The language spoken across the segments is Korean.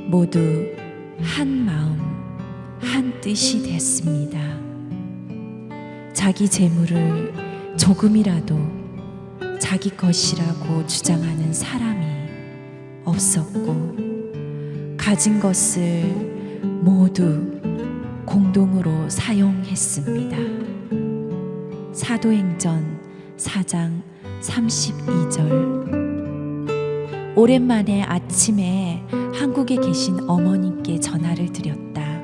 모두 한 마음 한 뜻이 됐습니다. 자기 재물을 조금이라도 자기 것이라고 주장하는 사람이 없었고, 가진 것을 모두 공동으로 사용했습니다. 사도행전 4장 32절. 오랜만에 아침에 한국에 계신 어머님께 전화를 드렸다.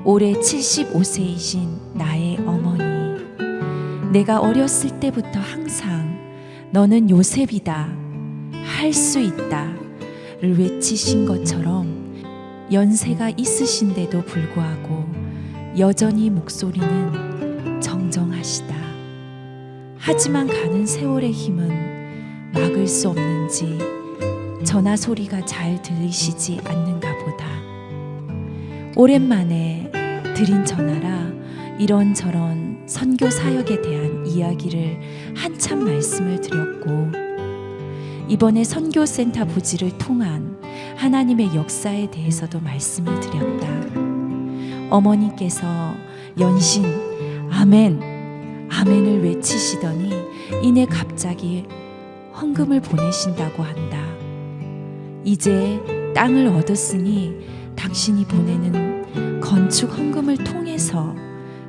올해 75세이신 나의 어머니, 내가 어렸을 때부터 항상 너는 요셉이다, 할 수 있다 를 외치신 것처럼 연세가 있으신데도 불구하고 여전히 목소리는 정정하시다. 하지만 가는 세월의 힘은 막을 수 없는지 전화 소리가 잘 들리시지 않는가 보다. 오랜만에 드린 전화라 이런저런 선교 사역에 대한 이야기를 한참 말씀을 드렸고, 이번에 선교센터 부지를 통한 하나님의 역사에 대해서도 말씀을 드렸다. 어머니께서 연신 아멘, 아멘을 외치시더니 이내 갑자기 헌금을 보내신다고 한다. 이제 땅을 얻었으니 당신이 보내는 건축 헌금을 통해서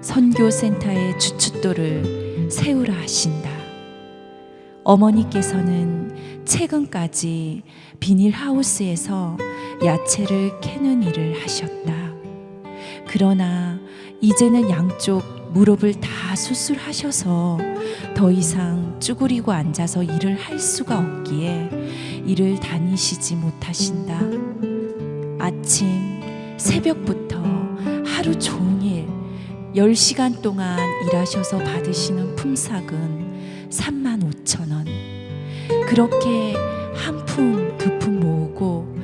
선교센터의 주춧돌을 세우라 하신다. 어머니께서는 최근까지 비닐하우스에서 야채를 캐는 일을 하셨다. 그러나 이제는 양쪽 무릎을 다 수술하셔서 더 이상 쭈그리고 앉아서 일을 할 수가 없기에 일을 다니시지 못하신다. 아침 새벽부터 하루 종일 10시간 동안 일하셔서 받으시는 품삯은 35,000원. 그렇게 한 푼 두 푼 모으고,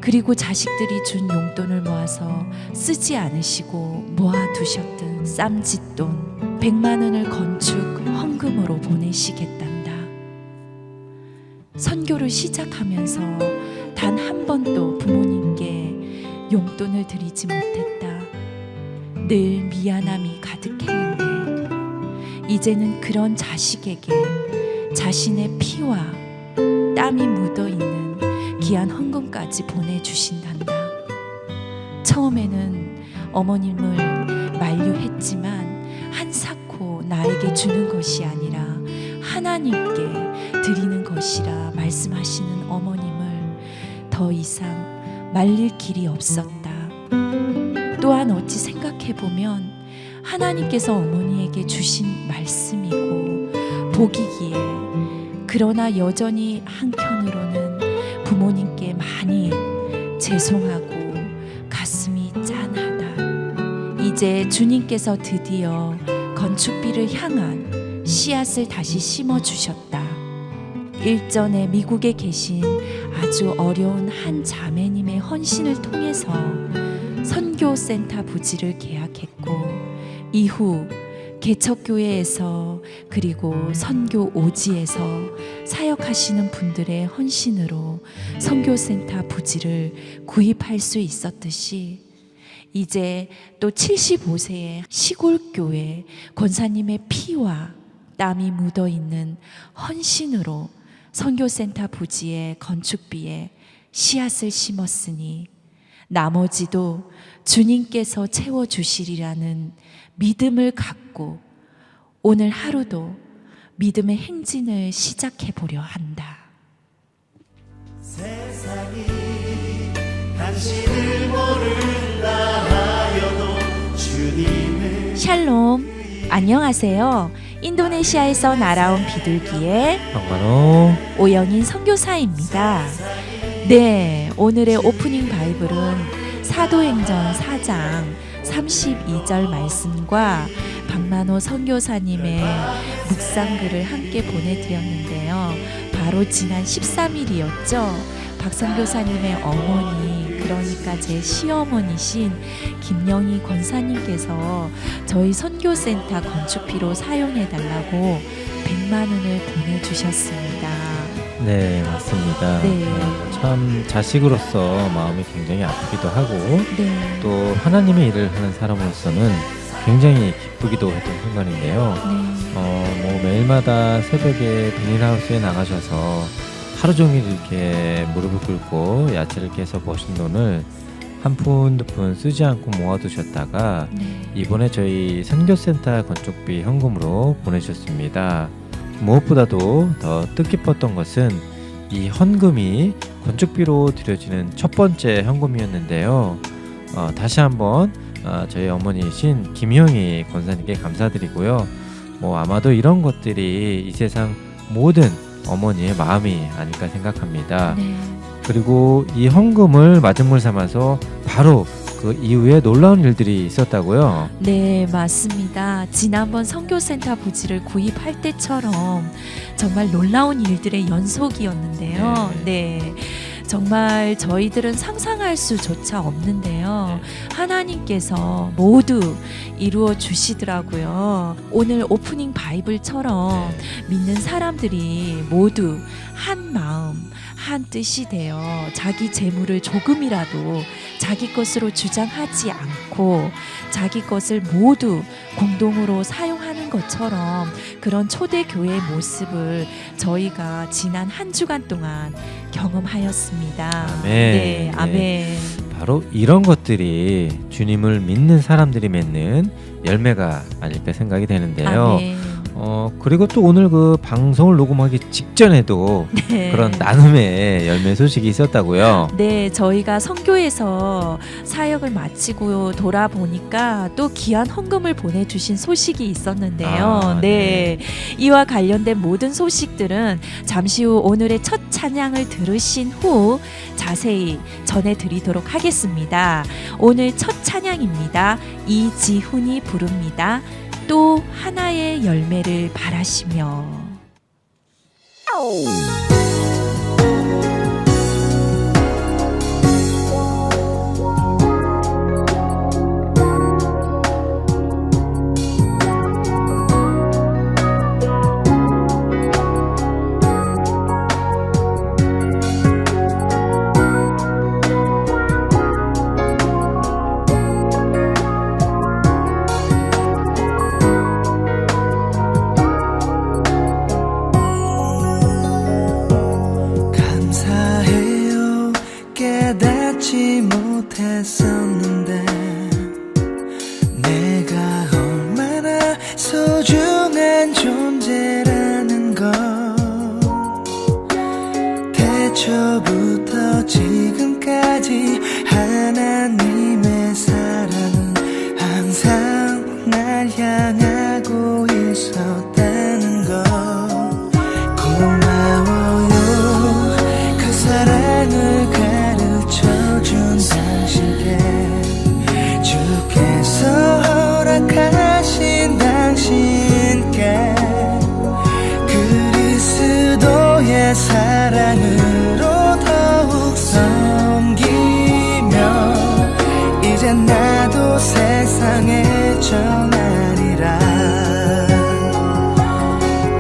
그리고 자식들이 준 용돈을 모아서 쓰지 않으시고 모아두셨던 쌈짓돈 100만 원을 건축 헌금으로 보내시겠단다. 선교를 시작하면서 단 한 번도 부모님께 용돈을 드리지 못했다. 늘 미안함이 가득했는데 이제는 그런 자식에게 자신의 피와 땀이 묻어있는 귀한 헌금까지 보내주신단다. 처음에는 어머님을 만류했지만 한사코 나에게 주는 것이 아니라 하나님께 드리는 것이라 말씀하시는 어머님을 더 이상 말릴 길이 없었다. 또한 어찌 생각해보면 하나님께서 어머니에게 주신 말씀이고 복이기에, 그러나 여전히 한켠으로는 부모님께 많이 죄송하고 가슴이 짠하다. 이제 주님께서 드디어 건축비를 향한 씨앗을 다시 심어주셨다. 일전에 미국에 계신 아주 어려운 한 자매님의 헌신을 통해서 선교센터 부지를 계약했고, 이후 개척교회에서 그리고 선교 오지에서 사역하시는 분들의 헌신으로 선교센터 부지를 구입할 수 있었듯이, 이제 또 75세의 시골교회 권사님의 피와 땀이 묻어있는 헌신으로 선교센터 부지의 건축비에 씨앗을 심었으니 나머지도 주님께서 채워주시리라는 믿음을 갖고 오늘 하루도 믿음의 행진을 시작해 보려 한다. 세상이 당신을 모를라 하여도 주님을. 샬롬, 안녕하세요. 인도네시아에서 날아온 비둘기의 방만호 오영인 선교사입니다. 네, 오늘의 오프닝 바이블은 사도행전 4장 32절 말씀과 박만호 선교사님의 묵상글을 함께 보내드렸는데요. 바로 지난 13일이었죠. 박 선교사님의 어머니, 그러니까 제 시어머니신 김영희 권사님께서 저희 선교센터 건축비로 사용해달라고 100만 원을 보내주셨습니다. 네, 맞습니다. 네. 참 자식으로서 마음이 굉장히 아프기도 하고 네. 또 하나님의 일을 하는 사람으로서는 굉장히 기쁘기도 했던 순간인데요. 네. 매일마다 새벽에 비닐하우스에 나가셔서 하루 종일 이렇게 무릎을 꿇고 야채를 깨서 버신 돈을 한 푼 두 푼 쓰지 않고 모아두셨다가 네. 이번에 저희 선교센터 건축비 헌금으로 보내셨습니다. 무엇보다도 더 뜻깊었던 것은 이 헌금이 건축비로 드려지는 첫 번째 헌금이었는데요. 다시 한번 저희 어머니이신 김형희 권사님께 감사드리고요. 아마도 이런 것들이 이 세상 모든 어머니의 마음이 아닐까 생각합니다. 네. 그리고 이 헌금을 마중물 삼아서 바로 그 이후에 놀라운 일들이 있었다고요. 네, 맞습니다. 지난번 선교센터 부지를 구입할 때처럼 정말 놀라운 일들의 연속이었는데요. 네. 정말 저희들은 상상할 수조차 없는데요. 하나님께서 모두 이루어 주시더라고요. 오늘 오프닝 바이블처럼 믿는 사람들이 모두 한 마음, 한 뜻이 되어 자기 재물을 조금이라도 자기 것으로 주장하지 않고 자기 것을 모두 공동으로 사용하는 것처럼 그런 초대교회의 모습을 저희가 지난 한 주간 동안 경험하였습니다. 아멘. 네, 아멘. 바로 이런 것들이 주님을 믿는 사람들이 맺는 열매가 아닐까 생각이 되는데요. 아멘. 그리고 또 오늘 그 방송을 녹음하기 직전에도 네. 그런 나눔의 열매 소식이 있었다고요. 네, 저희가 선교에서 사역을 마치고 돌아보니까 또 귀한 헌금을 보내주신 소식이 있었는데요. 네. 이와 관련된 모든 소식들은 잠시 후 오늘의 첫 찬양을 들으신 후 자세히 전해드리도록 하겠습니다. 오늘 첫 찬양입니다. 이지훈이 부릅니다. 또 하나의 열매를 바라시며. 감사해요 깨닫지 못했었는데 내가 얼마나 소중한 존재라는 걸 태초부터 지금까지 하나님의 사랑은 항상 날 향하고 있었다는 걸 고마워요 그 사랑을 가르쳐준 당신께 주께서 허락하신 당신께 그리스도의 사랑으로 더욱 섬기며 이제 나도 세상에 전하리라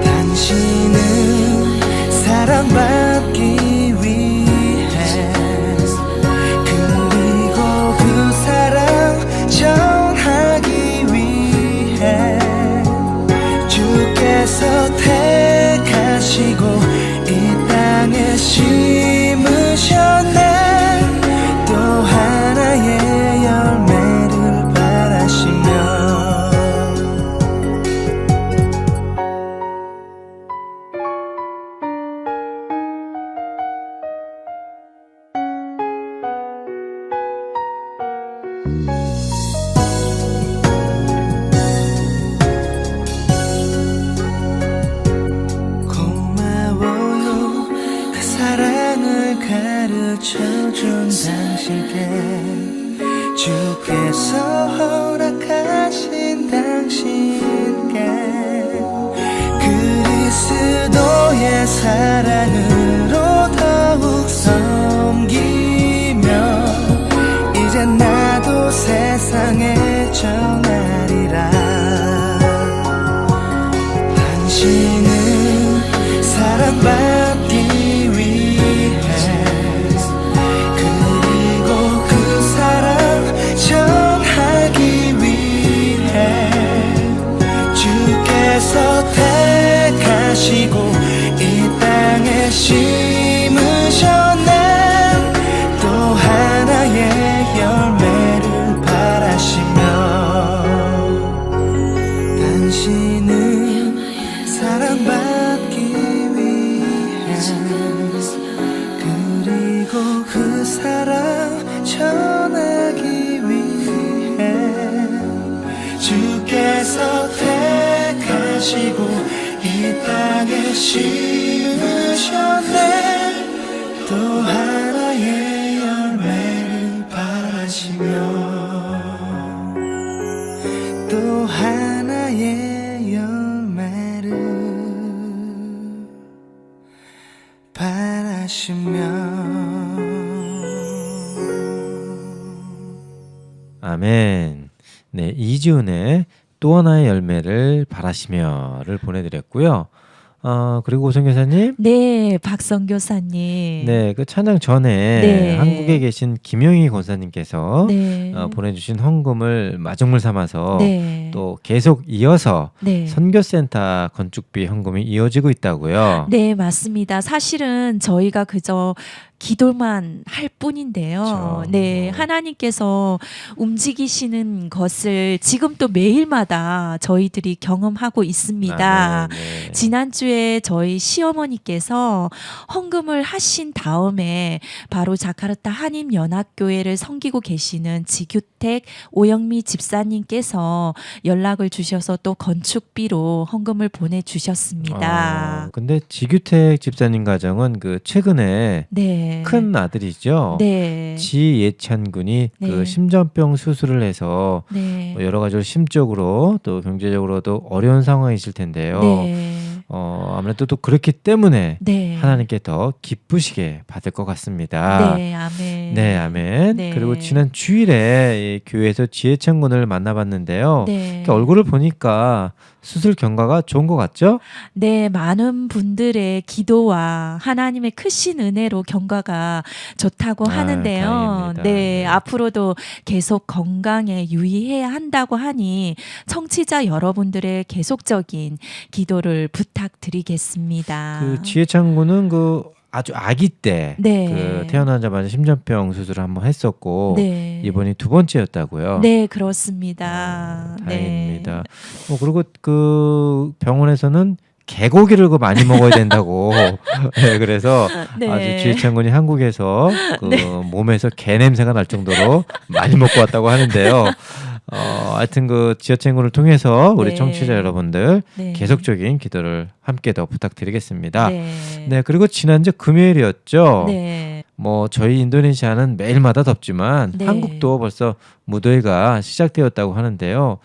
당신은 사랑받기 위해 그리고 그 사랑 전하기 위해 주께서 택하시고 이 땅에 심으셨네 또 하나의 열매를 바라시며 고마워요 그 사랑을 가르쳐준 당신께 주께서 허락하신 당신께 그리스도의 사랑으로 더욱 섬기며 이제 나도 세상에 전하리라 당신은 사랑받기 하시고 이 땅에 심으셨네. 또 하나의 열매를 바라시며 또 하나의 열매를 바라시며. 아멘. 네, 이지훈의 또 하나의 열매를 바라시며를 보내드렸고요. 그리고 오성 교사님, 네, 박성 교사님. 네, 그 찬양 전에 네. 한국에 계신 김영희 권사님께서 네. 보내주신 헌금을 마중물 삼아서 네. 또 계속 이어서 네. 선교센터 건축비 헌금이 이어지고 있다고요. 네, 맞습니다. 사실은 저희가 그저 기도만 할 뿐인데요. 그렇죠. 네, 하나님께서 움직이시는 것을 지금 또 매일마다 저희들이 경험하고 있습니다. 네. 지난주에 저희 시어머니께서 헌금을 하신 다음에 바로 자카르타 한인연합교회를 섬기고 계시는 지규택 오영미 집사님께서 연락을 주셔서 또 건축비로 헌금을 보내주셨습니다. 근데 지규택 집사님 가정은 그 최근에 네. 큰 아들이죠. 네. 지예찬 군이 네. 그 심전병 수술을 해서 네. 뭐 여러 가지로 심적으로 또 경제적으로도 어려운 상황이실 텐데요. 네. 아무래도 또 그렇기 때문에 네. 하나님께 더 기쁘시게 받을 것 같습니다. 네, 아멘. 네, 아멘. 네. 그리고 지난 주일에 이 교회에서 지혜찬 군을 만나봤는데요. 네. 이렇게 얼굴을 보니까 수술 경과가 좋은 것 같죠? 네, 많은 분들의 기도와 하나님의 크신 은혜로 경과가 좋다고 하는데요. 다행입니다. 네, 네. 앞으로도 계속 건강에 유의해야 한다고 하니 청취자 여러분들의 계속적인 기도를 부탁드리겠습니다. 그 지혜찬 군은 그 아주 아기 때 네. 그 태어나자마자 심전병 수술을 한번 했었고 네. 이번이 두 번째였다고요. 네, 그렇습니다. 다행입니다. 그리고 그 병원에서는 개고기를 그 많이 먹어야 된다고. 네, 그래서 네. 아주 지혜찬 군이 한국에서 그 몸에서 개 냄새가 날 정도로 많이 먹고 왔다고 하는데요. 하여튼 그 지혜찬 군을 통해서 우리 네. 청취자 여러분들 네. 계속적인 기도를 함께 더 부탁드리겠습니다. 네. 네, 그리고 지난주 금요일이었죠. 네. 뭐 저희 인도네시아는 매일마다 덥지만 네. 한국도 벌써 무더위가 시작되었다고 하는데요.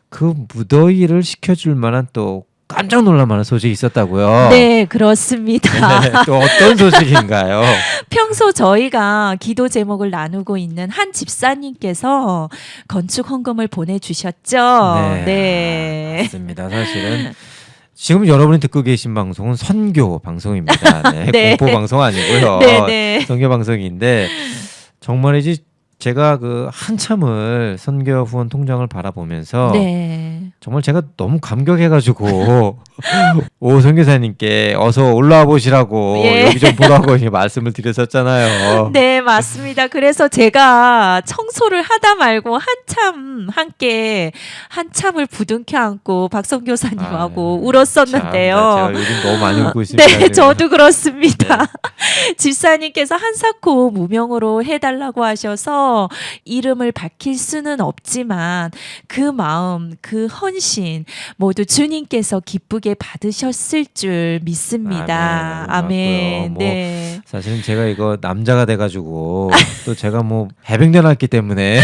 그 무더위를 식혀줄 만한 또 깜짝 놀랄 만한 소식이 있었다고요. 네, 그렇습니다. 네, 또 어떤 소식인가요? 평소 저희가 기도 제목을 나누고 있는 한 집사님께서 건축 헌금을 보내주셨죠. 네. 맞습니다. 사실은 지금 여러분이 듣고 계신 방송은 선교 방송입니다. 네, 네. 공포 방송 아니고요. 네, 네. 선교 방송인데 정말이지 제가 그 한참을 선교 후원 통장을 바라보면서 네. 정말 제가 너무 감격해가지고 오 선교사님께 어서 올라와 보시라고 예. 여기 좀 보라고 이렇게 말씀을 드렸었잖아요. 네, 맞습니다. 그래서 제가 청소를 하다 말고 한참을 부둥켜 안고 박성 교사님하고 울었었는데요. 참, 제가 요즘 너무 많이 울고 있습니다. 네, 지금. 저도 그렇습니다. 집사님께서 한사코 무명으로 해달라고 하셔서 이름을 밝힐 수는 없지만 그 마음, 그 헌신 모두 주님께서 기쁘게 받으셨을 줄 믿습니다. 아멘. 아멘. 뭐 네. 사실은 제가 이거 남자가 돼가지고 또 제가 뭐 해병대 나왔기 때문에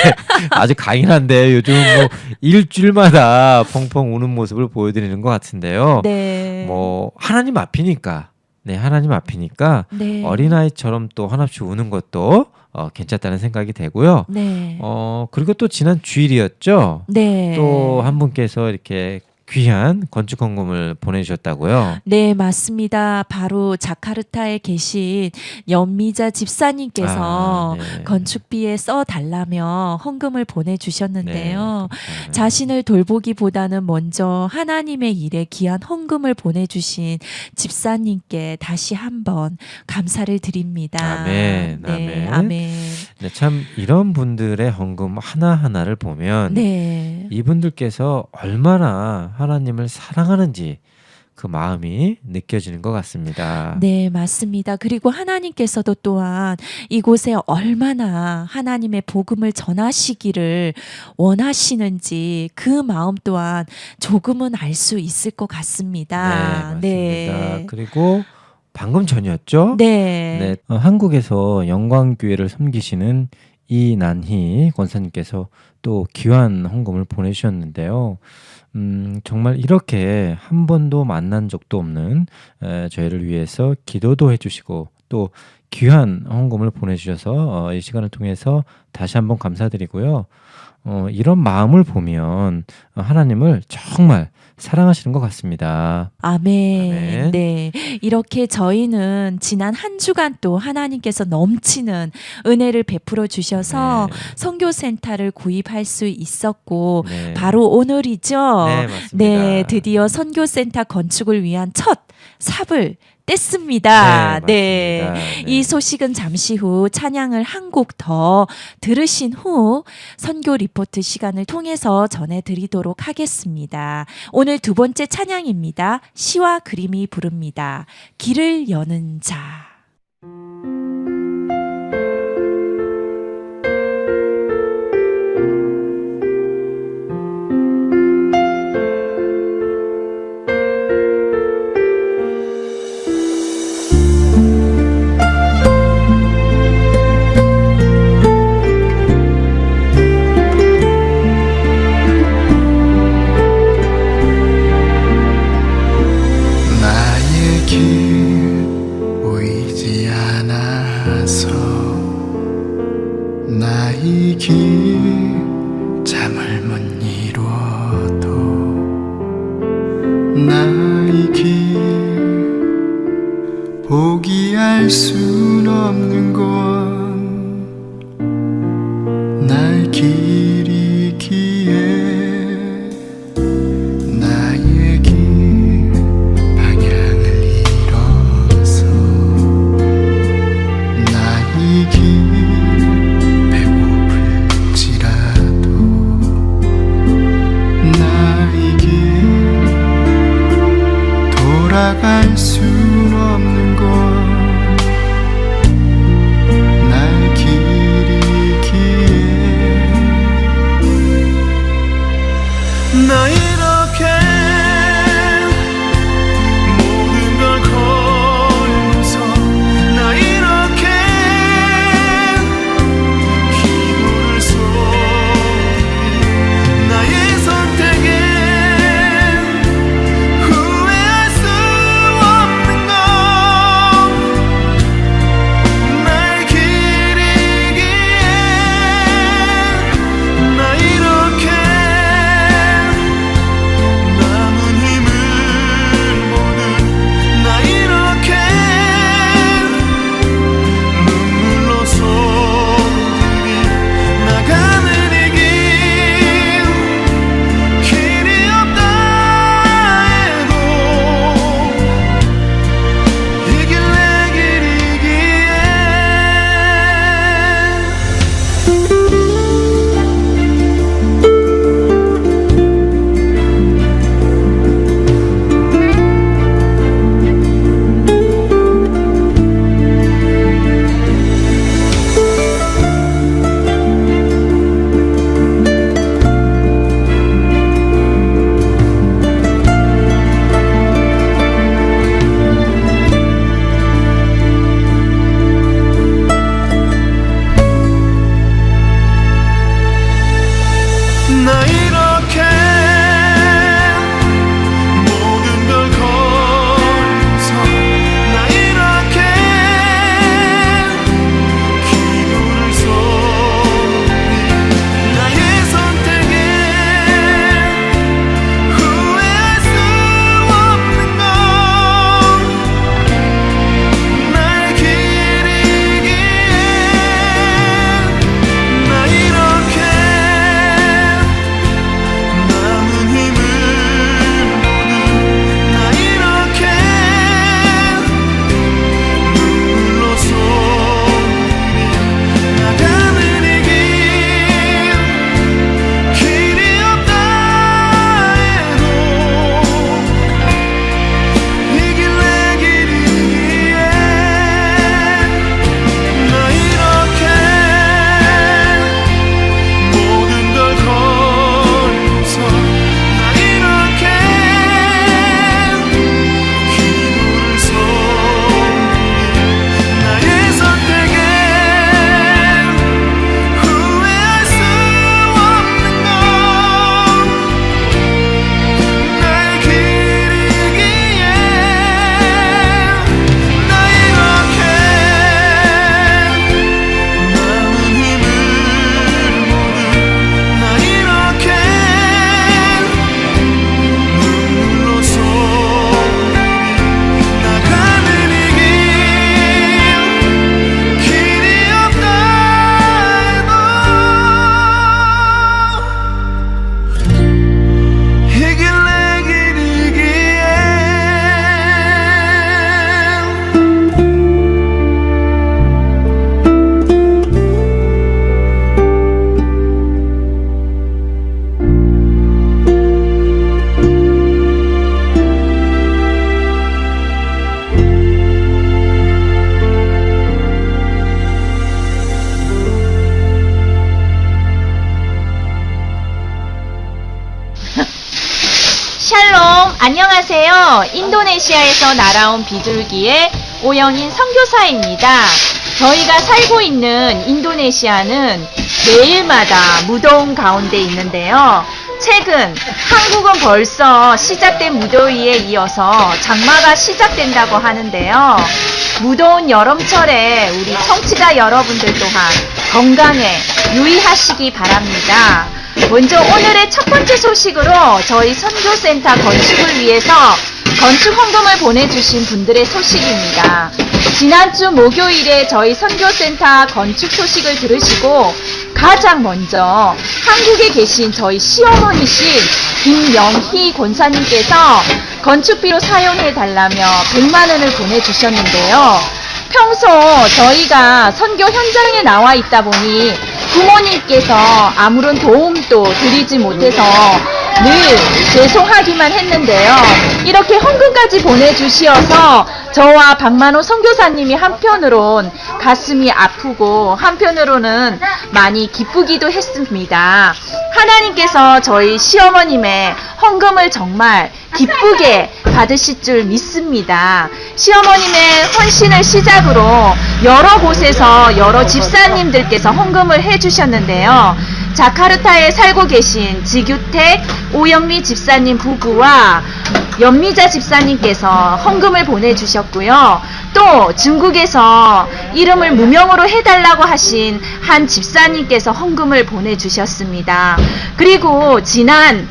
아주 강인한데 요즘 뭐 일주일마다 펑펑 우는 모습을 보여드리는 것 같은데요. 네. 뭐 하나님 앞이니까. 네, 하나님 앞이니까 네. 어린아이처럼 또 한없이 우는 것도 괜찮다는 생각이 되고요. 네. 그리고 또 지난 주일이었죠. 네. 또 한 분께서 이렇게 귀한 건축 헌금을 보내주셨다고요. 네, 맞습니다. 바로 자카르타에 계신 연미자 집사님께서 네. 건축비에 써달라며 헌금을 보내주셨는데요. 네, 자신을 돌보기보다는 먼저 하나님의 일에 귀한 헌금을 보내주신 집사님께 다시 한번 감사를 드립니다. 아멘, 네, 아멘. 아멘. 네, 참 이런 분들의 헌금 하나하나를 보면 네, 이분들께서 얼마나 하나님을 사랑하는지 그 마음이 느껴지는 것 같습니다. 네, 맞습니다. 그리고 하나님께서도 또한 이곳에 얼마나 하나님의 복음을 전하시기를 원하시는지 그 마음 또한 조금은 알 수 있을 것 같습니다. 네, 맞습니다. 그리고 방금 전이었죠? 네. 한국에서 영광교회를 섬기시는 이난희 권사님께서 또 귀한 헌금을 보내주셨는데요. 정말 이렇게 한 번도 만난 적도 없는 저희를 위해서 기도도 해주시고 또 귀한 헌금을 보내주셔서 이 시간을 통해서 다시 한번 감사드리고요. 이런 마음을 보면 하나님을 정말 사랑하시는 것 같습니다. 아멘. 아멘. 네. 이렇게 저희는 지난 한 주간 또 하나님께서 넘치는 은혜를 베풀어 주셔서 선교센터를 구입할 수 있었고 네. 바로 오늘이죠. 네, 맞습니다. 네, 드디어 선교센터 건축을 위한 첫 삽을 뗐습니다. 네, 맞습니다. 이 소식은 잠시 후 찬양을 한 곡 더 들으신 후 선교 리포트 시간을 통해서 전해드리도록 하겠습니다. 오늘 두 번째 찬양입니다. 시와 그림이 부릅니다. 길을 여는 자. 나의 길 보이지 않아서 나의 길 잠을 못 이루어도 나의 길 포기할 순 없는 건 나의 길이기에 나의 길 방향을 잃어서 나의 길 배고플지라도 나의 길 돌아갈 순 없는 건 나의 길이기에 나 이렇게 모든 걸 걸고서 나 이렇게 기도를 쏟으니 나의 선택에 후회할 수 없는 건 나의 길이기에 나 이렇게 남은 힘을 모두 나 이렇게 눈물로 쏟으니 나가는 이 길 길이 없다 해도 이 길 내 길이기에 나 이렇게 모든 걸 걸고서 나 이렇게 기도를 쏟으니 나의 선택에 후회할 수 없는 건 나의 길이기에 나 이렇게 안녕하세요. 인도네시아에서 날아온 비둘기의 오영인 선교사입니다. 저희가 살고 있는 인도네시아는 매일마다 무더운 가운데 있는데요. 최근 한국은 벌써 시작된 무더위에 이어서 장마가 시작된다고 하는데요. 무더운 여름철에 우리 청취자 여러분들 또한 건강에 유의하시기 바랍니다. 먼저 오늘의 첫 번째 소식으로 저희 선교센터 건축을 위해서 건축 헌금을 보내주신 분들의 소식입니다. 지난주 목요일에 저희 선교센터 건축 소식을 들으시고 가장 먼저 한국에 계신 저희 시어머니신 김영희 권사님께서 건축비로 사용해달라며 100만 원을 보내주셨는데요. 평소 저희가 선교 현장에 나와 있다 보니 부모님께서 아무런 도움도 드리지 못해서 늘 죄송하기만 했는데요. 이렇게 헌금까지 보내주시어서 저와 박만호 선교사님이 한편으론 가슴이 아프고 한편으로는 많이 기쁘기도 했습니다. 하나님께서 저희 시어머님의 헌금을 정말 기쁘게 받으실 줄 믿습니다. 시어머님의 헌신을 시작으로 여러 곳에서 여러 집사님들께서 헌금을 해주셨는데요. 자카르타에 살고 계신 지규택 오영미 집사님 부부와 연미자 집사님께서 헌금을 보내주셨고요. 또 중국에서 이름을 무명으로 해달라고 하신 한 집사님께서 헌금을 보내주셨습니다. 그리고 지난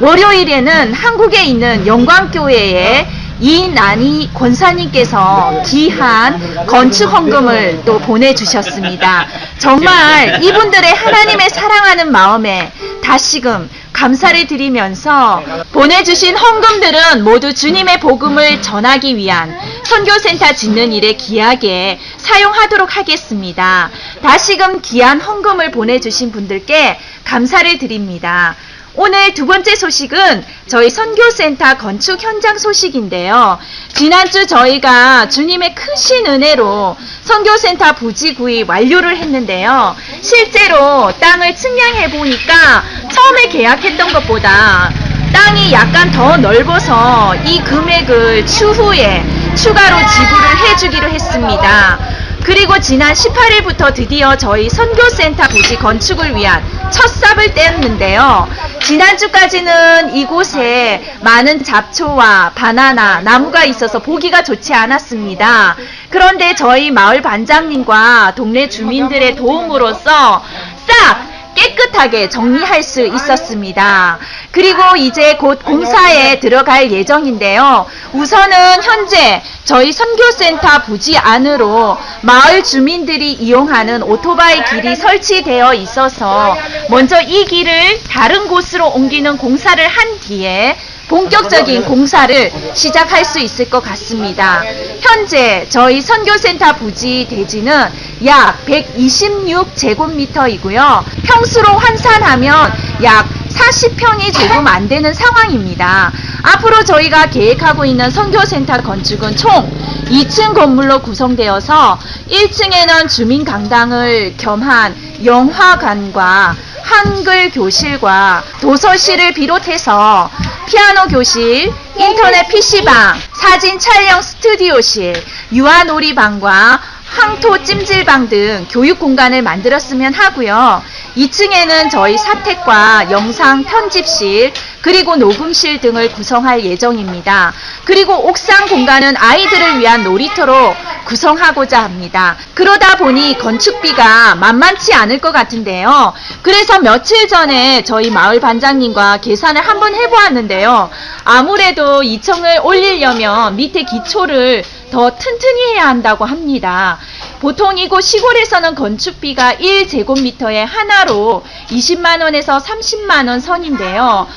월요일에는 한국에 있는 영광교회에 이난희 권사님께서 귀한 건축 헌금을 또 보내주셨습니다. 정말 이분들의 하나님의 사랑하는 마음에 다시금 감사를 드리면서 보내주신 헌금들은 모두 주님의 복음을 전하기 위한 선교센터 짓는 일에 귀하게 사용하도록 하겠습니다. 다시금 귀한 헌금을 보내주신 분들께 감사를 드립니다. 오늘 두 번째 소식은 저희 선교센터 건축 현장 소식인데요. 지난주 저희가 주님의 크신 은혜로 선교센터 부지 구입 완료를 했는데요. 실제로 땅을 측량해 보니까 처음에 계약했던 것보다 땅이 약간 더 넓어서 이 금액을 추후에 추가로 지불을 해주기로 했습니다. 그리고 지난 18일부터 드디어 저희 선교센터 부지 건축을 위한 첫 삽을 떼었는데요. 지난주까지는 이곳에 많은 잡초와 바나나, 나무가 있어서 보기가 좋지 않았습니다. 그런데 저희 마을 반장님과 동네 주민들의 도움으로써 싹 깨끗하게 정리할 수 있었습니다. 그리고 이제 곧 공사에 들어갈 예정인데요. 우선은 현재 저희 선교센터 부지 안으로 마을 주민들이 이용하는 오토바이 길이 설치되어 있어서 먼저 이 길을 다른 곳으로 옮기는 공사를 한 뒤에 본격적인 공사를 시작할 수 있을 것 같습니다. 현재 저희 선교센터 부지 대지는 약 126제곱미터이고요. 평수로 환산하면 약 40평이 조금 안 되는 상황입니다. 앞으로 저희가 계획하고 있는 선교센터 건축은 총 2층 건물로 구성되어서 1층에는 주민 강당을 겸한 영화관과 한글 교실과 도서실을 비롯해서 피아노 교실, 인터넷 PC방, 사진 촬영 스튜디오실, 유아놀이방과 황토 찜질방 등 교육 공간을 만들었으면 하고요. 2층에는 저희 사택과 영상 편집실, 그리고 녹음실 등을 구성할 예정입니다. 그리고 옥상 공간은 아이들을 위한 놀이터로 구성하고자 합니다. 그러다 보니 건축비가 만만치 않을 것 같은데요. 그래서 며칠 전에 저희 마을 반장님과 계산을 한번 해보았는데요. 아무래도 2층을 올리려면 밑에 기초를 더 튼튼히 해야 한다고 합니다. 보통 이곳 시골에서는 건축비가 1제곱미터에 하나로 20만원에서 30만원 선인데요.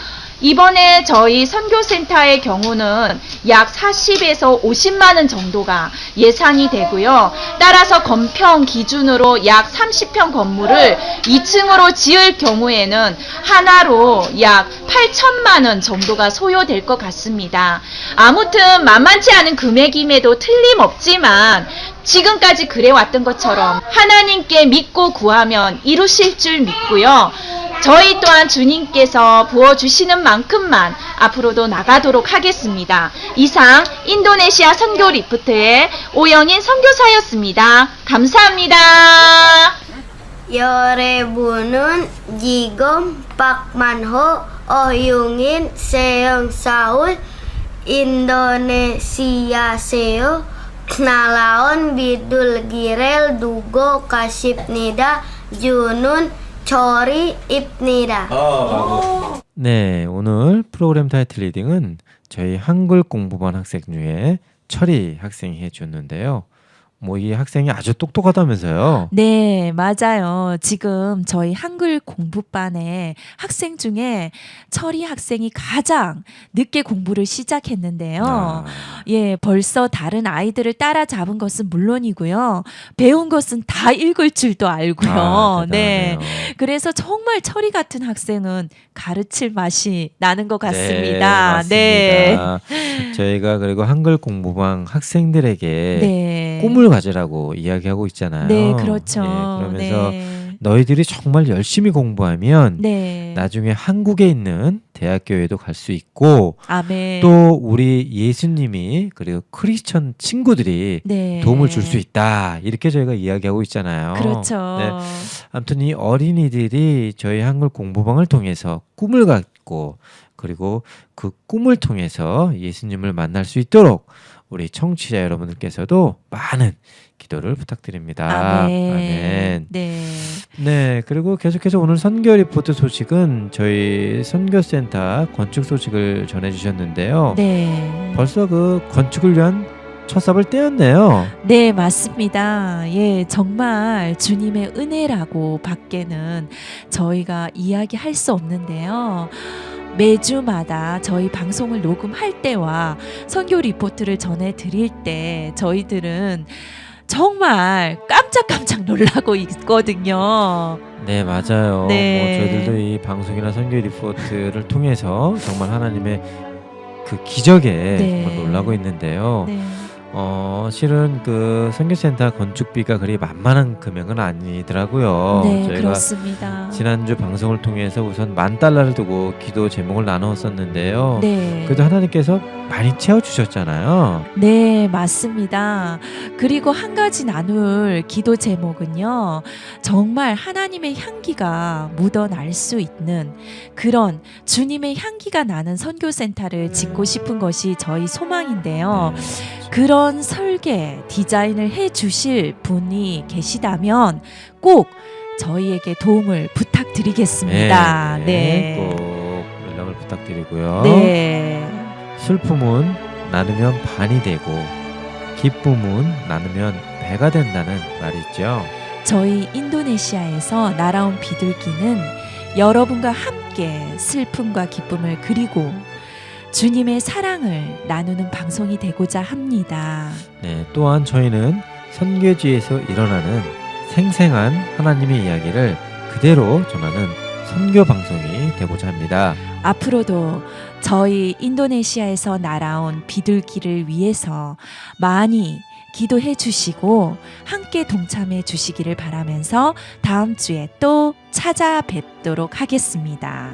이번에 저희 선교센터의 경우는 약 40에서 50만원 정도가 예상이 되고요. 따라서 건평 기준으로 약 30평 건물을 2층으로 지을 경우에는 하나로 약 8천만원 정도가 소요될 것 같습니다. 아무튼 만만치 않은 금액임에도 틀림없지만 지금까지 그래왔던 것처럼 하나님께 믿고 구하면 이루실 줄 믿고요. 저희 또한 주님께서 부어주시는 만큼만 앞으로도 나가도록 하겠습니다. 이상 인도네시아 선교 리프트의 오영인 선교사였습니다. 감사합니다. 여러분은 지금 박만호 어용인 세영사울 인도네시아세요. Nalaon Bidul Girel Dugo Kasipnida Junun Chori Ibnida. 네, 오늘 프로그램 타이틀 리딩은 저희 한글 공부반 학생 중에 철이 학생이 해줬는데요. 뭐 이 학생이 아주 똑똑하다면서요. 네, 맞아요. 지금 저희 한글 공부반에 학생 중에 철이 학생이 가장 늦게 공부를 시작했는데요. 아, 예, 벌써 다른 아이들을 따라잡은 것은 물론이고요. 배운 것은 다 읽을 줄도 알고요. 네. 대단하네요. 그래서 정말 철이 같은 학생은 가르칠 맛이 나는 것 같습니다. 네, 맞습니다. 저희가 그리고 한글 공부방 학생들에게 네. 꿈을 가지라고 이야기하고 있잖아요. 네, 그렇죠. 예, 그러면서 네. 너희들이 정말 열심히 공부하면 네. 나중에 한국에 있는 대학교에도 갈 수 있고 아멘. 또 우리 예수님이 그리고 크리스천 친구들이 네. 도움을 줄 수 있다. 이렇게 저희가 이야기하고 있잖아요. 그렇죠. 네. 아무튼 이 어린이들이 저희 한글 공부방을 통해서 꿈을 갖고 그리고 그 꿈을 통해서 예수님을 만날 수 있도록 우리 청취자 여러분들께서도 많은 기도를 부탁드립니다. 아멘. 아멘. 네. 네, 그리고 계속해서 오늘 선교 리포트 소식은 저희 선교센터 건축 소식을 전해주셨는데요. 네. 벌써 그 건축을 위한 첫 삽을 떼었네요. 네, 맞습니다. 예, 정말 주님의 은혜라고 밖에는 저희가 이야기할 수 없는데요. 매주마다 저희 방송을 녹음할 때와 선교 리포트를 전해드릴 때 저희들은 정말 깜짝깜짝 놀라고 있거든요. 네, 맞아요. 네. 뭐 저희들도 이 방송이나 선교 리포트를 통해서 정말 하나님의 그 기적에 네. 정말 놀라고 있는데요. 네. 실은 그 선교센터 건축비가 그리 만만한 금액은 아니더라고요. 네, 저희가 그렇습니다. 지난주 방송을 통해서 우선 $10,000를 두고 기도 제목을 나누었었는데요. 네. 그래도 하나님께서 많이 채워주셨잖아요. 네, 맞습니다. 그리고 한 가지 나눌 기도 제목은요, 정말 하나님의 향기가 묻어날 수 있는 그런 주님의 향기가 나는 선교센터를 짓고 싶은 것이 저희 소망인데요. 네. 그런 설계, 디자인을 해 주실 분이 계시다면 꼭 저희에게 도움을 부탁드리겠습니다. 네, 꼭 연락을 부탁드리고요. 네. 슬픔은 나누면 반이 되고 기쁨은 나누면 배가 된다는 말이 있죠. 저희 인도네시아에서 날아온 비둘기는 여러분과 함께 슬픔과 기쁨을 그리고 주님의 사랑을 나누는 방송이 되고자 합니다. 네, 또한 저희는 선교지에서 일어나는 생생한 하나님의 이야기를 그대로 전하는 선교 방송이 되고자 합니다. 앞으로도 저희 인도네시아에서 날아온 비둘기를 위해서 많이 기도해 주시고 함께 동참해 주시기를 바라면서 다음 주에 또 찾아뵙도록 하겠습니다.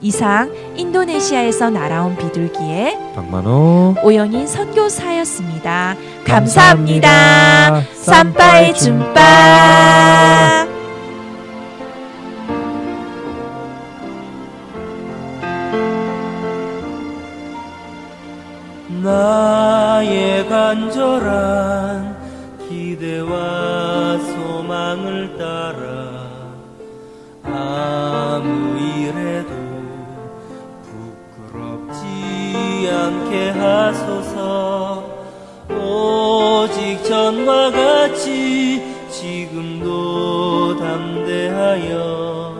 이상 인도네시아에서 날아온 비둘기의 박만호 오영인 선교사였습니다. 감사합니다. 쌈바의 줌바. 나의 간절한 기대와 소망을 따라 아무 일에도 부끄럽지 않게 하소서. 오직 전과 같이 지금도 담대하여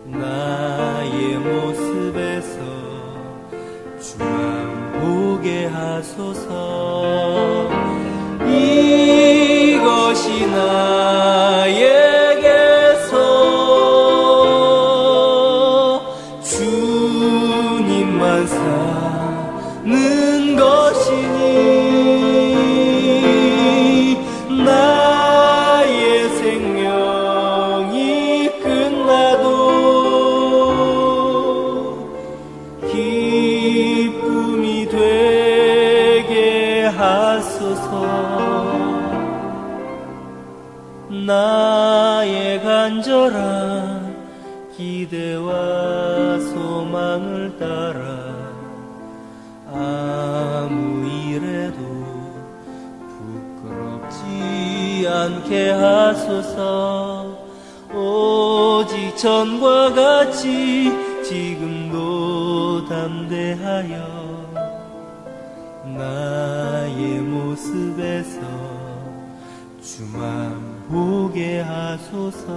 나의 모습에서 주만 보게 하소서. 이것이 나에게서 주님만 사는 것이니 나의 생명이 나의 간절한 기대와 소망을 따라 아무 일에도 부끄럽지 않게 하소서. 오직 전과 같이 지금도 담대하여 나의 모습에서 주만 보게 하소서.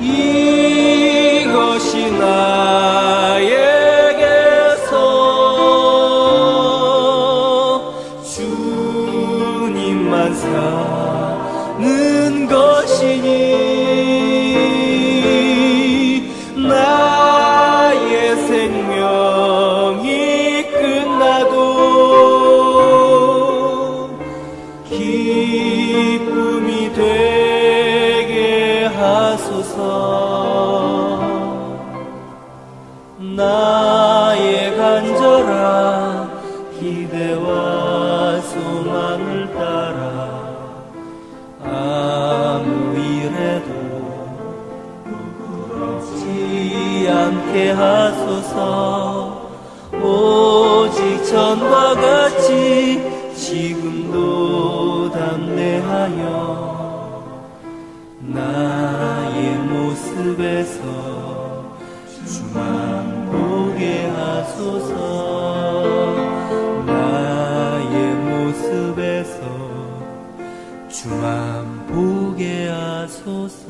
이것이 나에게서 주님만 사는 것이니 나의 생명이 끝나도 기쁨이 되게 하소서. 나의 간절한 기대와 소망을 따라 아무 일에도 부끄럽지 않게 하소서. 오직 전과 같이 지금도 담대하여 나의 모습에서 주만 보게 하소서. 나의 모습에서 주만 보게 하소서.